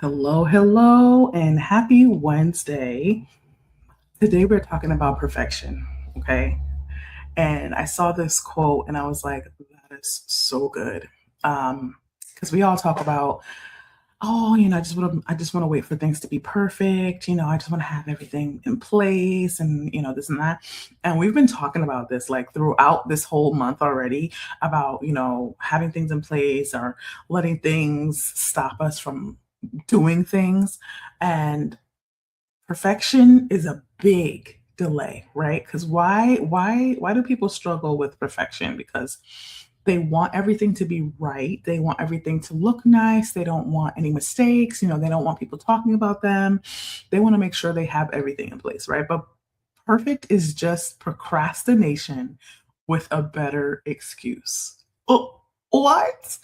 Hello, hello, and happy Wednesday. Today we're talking about perfection, okay? And I saw this quote and I was like, that is so good. Because we all talk about, oh, I just want to wait for things to be perfect. I just want to have everything in place and this and that. And we've been talking about this like throughout this whole month already about, having things in place or letting things stop us from doing things. And perfection is a big delay, right? Because why do people struggle with perfection? Because they want everything to be right. They want everything to look nice. They don't want any mistakes. They don't want people talking about them. They want to make sure they have everything in place, right? But perfect is just procrastination with a better excuse. Oh, what?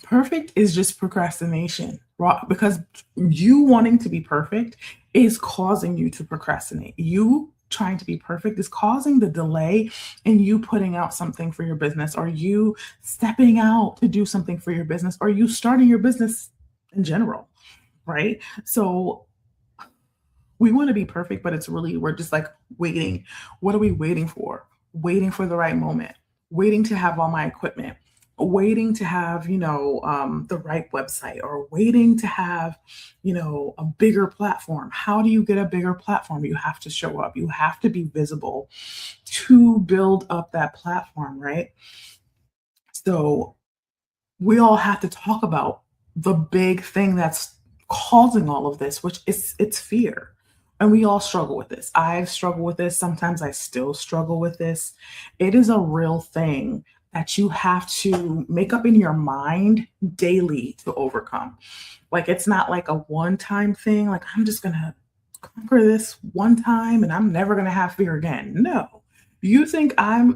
Perfect is just procrastination, because you wanting to be perfect is causing you to procrastinate. You trying to be perfect is causing the delay in you putting out something for your business, or you stepping out to do something for your business, or you starting your business in general, right? So we want to be perfect, but it's really, we're just like waiting. What are we waiting for? Waiting for the right moment, waiting to have all my equipment, waiting to have, the right website, or waiting to have, a bigger platform. How do you get a bigger platform? You have to show up, you have to be visible to build up that platform, right? So we all have to talk about the big thing that's causing all of this, which is it's fear. And we all struggle with this. I've struggled with this. Sometimes I still struggle with this. It is a real thing that you have to make up in your mind daily to overcome. Like it's not like a one-time thing. Like I'm just gonna conquer this one time and I'm never gonna have fear again. No. You think I'm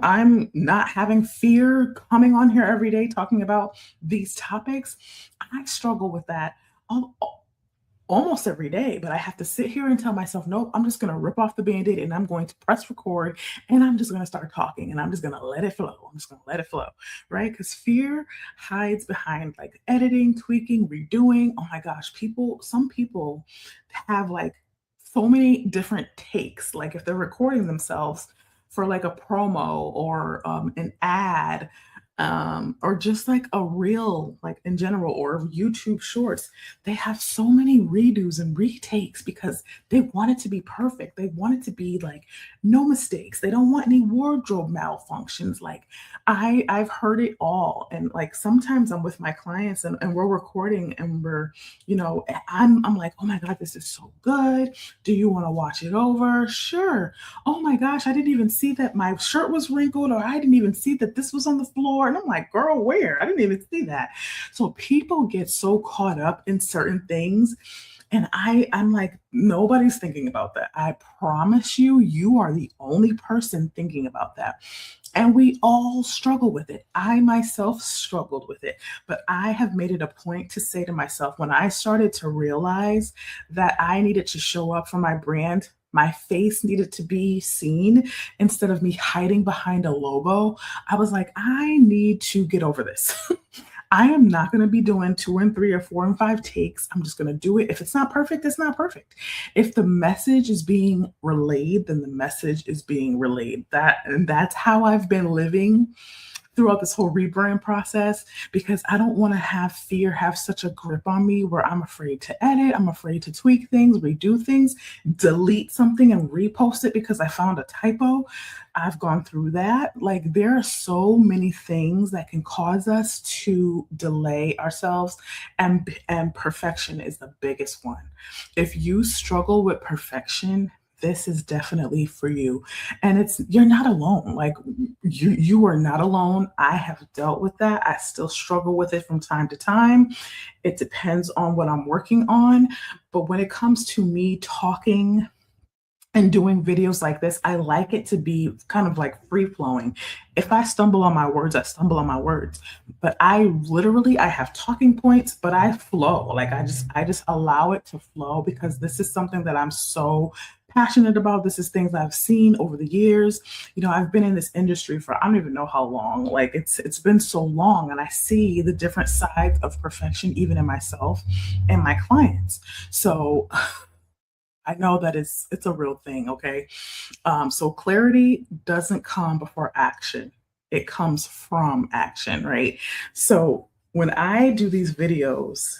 not having fear coming on here every day talking about these topics? I struggle with that al- al- almost every day, but I have to sit here and tell myself, nope, I'm just going to rip off the band-aid and I'm going to press record and I'm just going to start talking and I'm just going to let it flow. I'm just going to let it flow, right? Because fear hides behind like editing, tweaking, redoing. Oh my gosh, some people have like so many different takes. Like if they're recording themselves for like a promo or an ad, or just like a reel, like in general, or YouTube shorts, they have so many redos and retakes because they want it to be perfect. They want it to be like no mistakes. They don't want any wardrobe malfunctions. Like I've heard it all. And like sometimes I'm with my clients and we're recording and I'm like, oh my God, this is so good. Do you want to watch it over? Sure. Oh my gosh, I didn't even see that my shirt was wrinkled, or I didn't even see that this was on the floor. And I'm like, girl, where? I didn't even see that. So people get so caught up in certain things. And I'm like, nobody's thinking about that. I promise you, you are the only person thinking about that. And we all struggle with it. I myself struggled with it, but I have made it a point to say to myself, when I started to realize that I needed to show up for my brand, my face needed to be seen instead of me hiding behind a logo. I was like, I need to get over this. I am not going to be doing two and three or four and five takes. I'm just going to do it. If it's not perfect, it's not perfect. If the message is being relayed, then the message is being relayed. That's how I've been living throughout this whole rebrand process, because I don't want to have fear have such a grip on me where I'm afraid to edit, I'm afraid to tweak things, redo things, delete something and repost it because I found a typo. I've gone through that. Like there are so many things that can cause us to delay ourselves, and perfection is the biggest one. If you struggle with perfection, this is definitely for you. And you're not alone. Like you are not alone. I have dealt with that. I still struggle with it from time to time. It depends on what I'm working on. But when it comes to me talking and doing videos like this, I like it to be kind of like free flowing. If I stumble on my words, I stumble on my words. But I have talking points, but I flow. Like I just allow it to flow because this is something that I'm so passionate about. This is things I've seen over the years. I've been in this industry for I don't even know how long. Like it's been so long, and I see the different sides of perfection even in myself and my clients. So I know that it's a real thing, okay? So clarity doesn't come before action. It comes from action, right? So when I do these videos,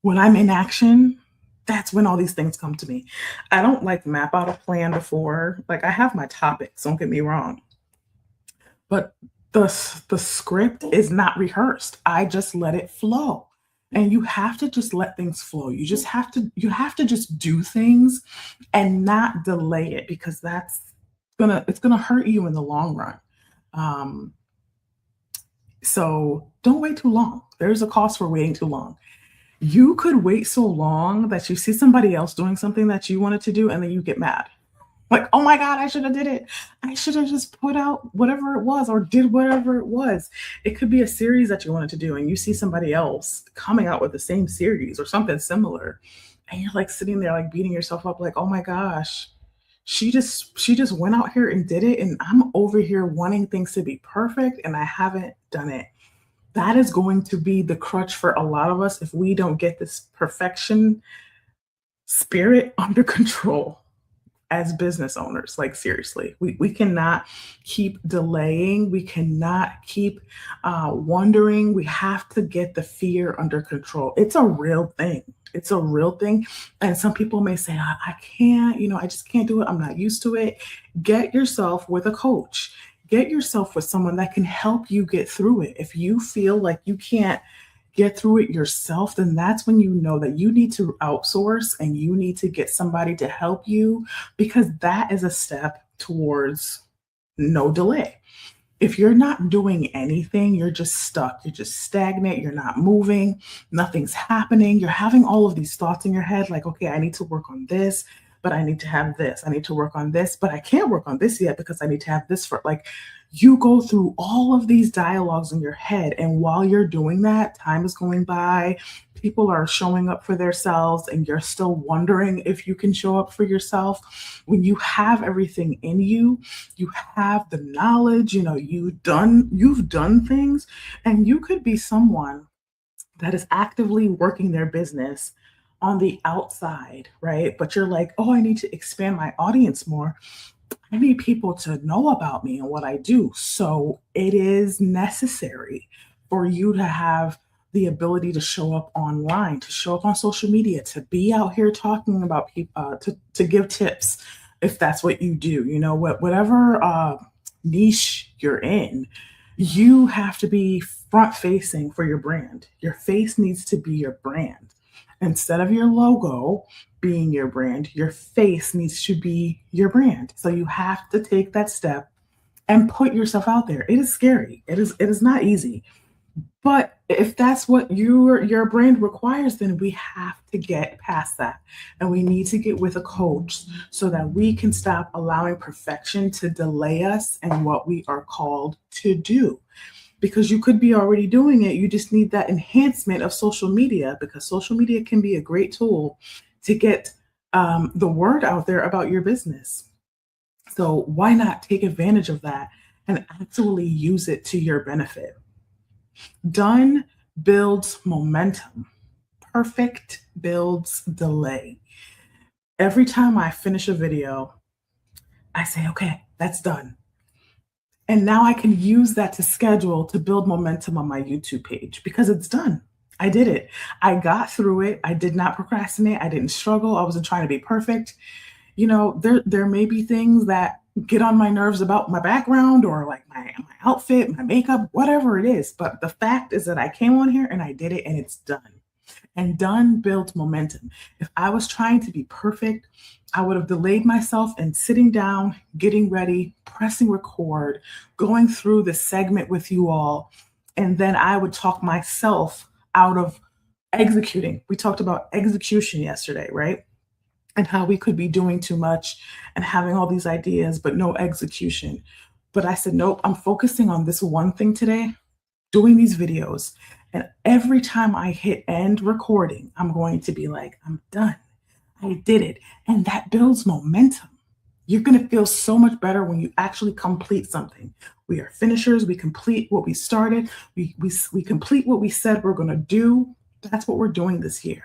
when I'm in action, that's when all these things come to me. I don't like map out a plan before. Like I have my topics, don't get me wrong. But the script is not rehearsed. I just let it flow. And you have to just let things flow. You have to just do things and not delay it because it's gonna hurt you in the long run. Um, so don't wait too long. There's a cost for waiting too long. You could wait so long that you see somebody else doing something that you wanted to do and then you get mad. Like, "Oh my god, I should have did it. I should have just put out whatever it was or did whatever it was." It could be a series that you wanted to do and you see somebody else coming out with the same series or something similar, and you're, like, sitting there, like, beating yourself up like, "Oh my gosh, she just went out here and did it, and I'm over here wanting things to be perfect, and I haven't done it." That is going to be the crutch for a lot of us if we don't get this perfection spirit under control as business owners. Like seriously, we cannot keep delaying, we cannot keep wondering. We have to get the fear under control. It's a real thing. It's a real thing. And some people may say, I can't, I just can't do it, I'm not used to it. Get yourself with a coach. Get yourself with someone that can help you get through it. If you feel like you can't get through it yourself, then that's when you know that you need to outsource and you need to get somebody to help you, because that is a step towards no delay. If you're not doing anything, you're just stuck, you're just stagnant, you're not moving, nothing's happening. You're having all of these thoughts in your head like, okay, I need to work on this, but I need to have this. I need to work on this, but I can't work on this yet because I need to have this for like you go through all of these dialogues in your head. And while you're doing that, time is going by. People are showing up for themselves, and you're still wondering if you can show up for yourself. When you have everything in you, you have the knowledge, you've done things, and you could be someone that is actively working their business on the outside, right? But you're like, oh, I need to expand my audience more. I need people to know about me and what I do. So it is necessary for you to have the ability to show up online, to show up on social media, to be out here talking about people, to give tips if that's what you do. Whatever niche you're in, you have to be front facing for your brand. Your face needs to be your brand. Instead of your logo being your brand, your face needs to be your brand. So you have to take that step and put yourself out there. It is scary. It is not easy. But if that's what your brand requires, then we have to get past that. And we need to get with a coach so that we can stop allowing perfection to delay us and what we are called to do. Because you could be already doing it. You just need that enhancement of social media, because social media can be a great tool to get the word out there about your business. So why not take advantage of that and actually use it to your benefit? Done builds momentum. Perfect builds delay. Every time I finish a video, I say, okay, that's done. And now I can use that to schedule to build momentum on my YouTube page because it's done. I did it. I got through it. I did not procrastinate. I didn't struggle. I wasn't trying to be perfect. There may be things that get on my nerves about my background or like my outfit, my makeup, whatever it is. But the fact is that I came on here and I did it and it's done. And done builds momentum. If I was trying to be perfect, I would have delayed myself and sitting down, getting ready, pressing record, going through the segment with you all, and then I would talk myself out of executing. We talked about execution yesterday, right? and how we could be doing too much and having all these ideas, but no execution. But I said, nope, I'm focusing on this one thing today, doing these videos. And every time I hit end recording, I'm going to be like, I'm done. I did it. And that builds momentum. You're going to feel so much better when you actually complete something. We are finishers. We complete what we started. We complete what we said we're going to do. That's what we're doing this year.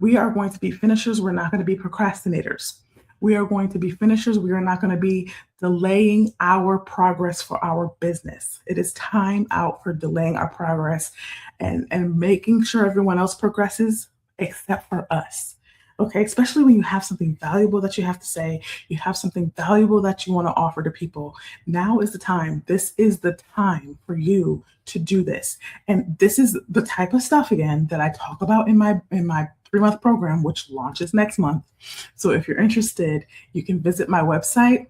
We are going to be finishers. We're not going to be procrastinators. We are going to be finishers. We are not going to be delaying our progress for our business. It is time out for delaying our progress and making sure everyone else progresses except for us. Okay, especially when you have something valuable that you have to say, you have something valuable that you want to offer to people. Now is the time. This is the time for you to do this. And this is the type of stuff again that I talk about in my 3-month program, which launches next month. So if you're interested, you can visit my website,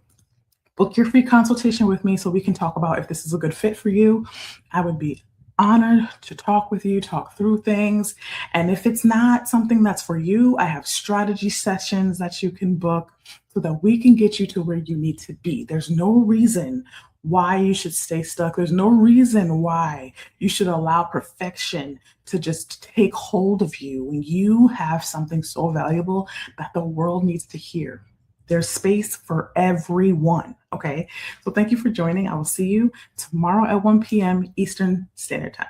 book your free consultation with me so we can talk about if this is a good fit for you. I would be honored to talk with you, talk through things. And if it's not something that's for you, I have strategy sessions that you can book so that we can get you to where you need to be. There's no reason why you should stay stuck. There's no reason why you should allow perfection to just take hold of you when you have something so valuable that the world needs to hear. There's space for everyone. Okay. So thank you for joining. I will see you tomorrow at 1 p.m. Eastern Standard Time.